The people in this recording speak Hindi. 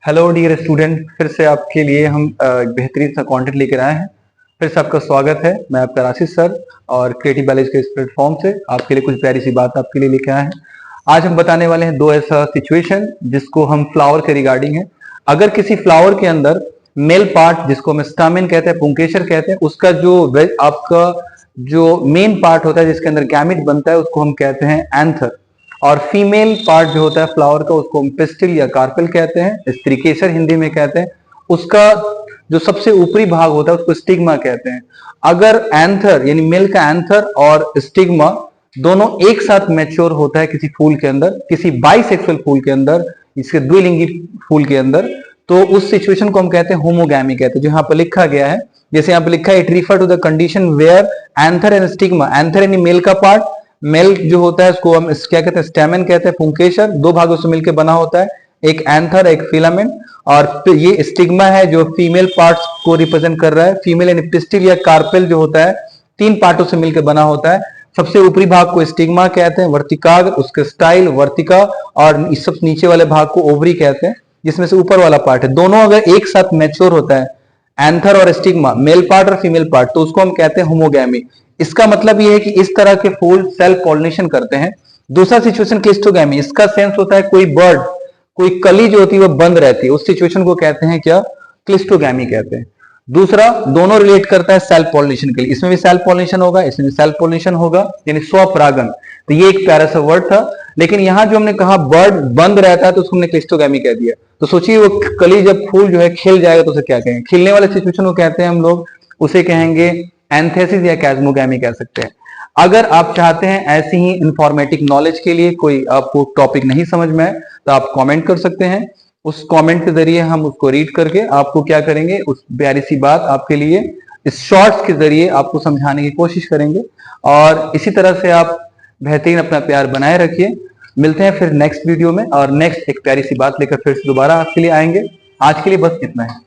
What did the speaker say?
हेलो डियर स्टूडेंट, फिर से आपके लिए हम बेहतरीन सा कंटेंट लेकर आए हैं। फिर से आपका स्वागत है। मैं आपका आशीष सर और क्रिएटिव बायोलॉजी के इस प्लेटफॉर्म से आपके लिए कुछ प्यारी सी बात आपके लिए लेकर आए हैं। आज हम बताने वाले हैं दो ऐसा सिचुएशन जिसको हम फ्लावर के रिगार्डिंग है। अगर किसी फ्लावर के अंदर मेल पार्ट, जिसको हम स्टामेन कहते हैं, पुंकेसर कहते हैं, उसका जो आपका जो मेन पार्ट होता है जिसके अंदर गैमेट बनता है उसको हम कहते हैं एंथर। और फीमेल पार्ट जो होता है फ्लावर का उसको हम पिस्टिल या कार्पेल कहते हैं, स्त्रीकेसर हिंदी में कहते हैं। उसका जो सबसे ऊपरी भाग होता है उसको स्टिग्मा कहते हैं। अगर एंथर यानी मेल का एंथर और स्टिग्मा दोनों एक साथ मैच्योर होता है किसी फूल के अंदर, किसी बाइसेक्सुअल फूल के अंदर, इसके द्विलिंगी फूल के अंदर, तो उस सिचुएशन को हम कहते हैं होमोगैमी कहते हैं। जो यहाँ पर लिखा गया है, जैसे यहाँ पर लिखा है, it refer to the condition where anther and stigma, anther यानी मेल का पार्ट, मेल जो होता है उसको हम क्या कहते हैं, स्टेमन कहते हैं, पुंकेसर दो भागों से मिलकर बना होता है, एक एंथर एक फिलामेंट, और ये स्टिग्मा है जो फीमेल पार्ट्स को रिप्रेजेंट कर रहा है। फीमेल यानी पिस्टिल या कार्पेल जो होता है तीन पार्टों से मिलकर बना होता है। सबसे ऊपरी भाग को स्टिग्मा कहते हैं, वर्तिकाग्र उसके स्टाइल वर्तिका, और इस सब नीचे वाले भाग को ओवरी कहते हैं, जिसमें से ऊपर वाला पार्ट है। दोनों अगर एक साथ मैच्योर होता है, एंथर और स्टिग्मा, मेल पार्ट और फीमेल पार्ट, तो उसको हम कहते हैं होमोगैमी। इसका मतलब यह है कि इस तरह के फूल सेल्फ पॉलिनेशन करते हैं। दूसरा सिचुएशन क्लिस्टोगैमी, इसका सेंस होता है कोई बर्ड, कोई कली जो होती है वो बंद रहती है, उस सिचुएशन को कहते हैं क्या, क्लिस्टोगैमी कहते हैं। दूसरा दोनों रिलेट करता है सेल्फ पॉलिनेशन के लिए, इसमें भी सेल्फ पॉलिनेशन होगा, इसमें भी सेल्फ पॉलिनेशन होगा, यानी स्वपरागन। तो ये एक प्यारा सा वर्ड था, लेकिन यहां जो हमने कहा बर्ड बंद रहता है तो उसको हमने क्लिस्टोगैमी कह दिया। तो सोचिए वो कली जब फूल जो है खिल जाएगा तो उसे क्या कहेंगे, खिलने वाले सिचुएशन को कहते हैं हम लोग, उसे कहेंगे एंथेसिस या कैस्मोगैमी कह सकते हैं। अगर आप चाहते हैं ऐसी ही इंफॉर्मेटिव नॉलेज के लिए कोई आपको टॉपिक नहीं समझ में आए तो आप कमेंट कर सकते हैं। उस कमेंट के जरिए हम उसको रीड करके आपको क्या करेंगे, उस प्यारी सी बात आपके लिए इस शॉर्ट्स के जरिए आपको समझाने की कोशिश करेंगे। और इसी तरह से आप बेहतरीन अपना प्यार बनाए रखिए। मिलते हैं फिर नेक्स्ट वीडियो में, और नेक्स्ट एक प्यारी सी बात लेकर फिर से दोबारा आपके लिए आएंगे। आज के लिए बस इतना है।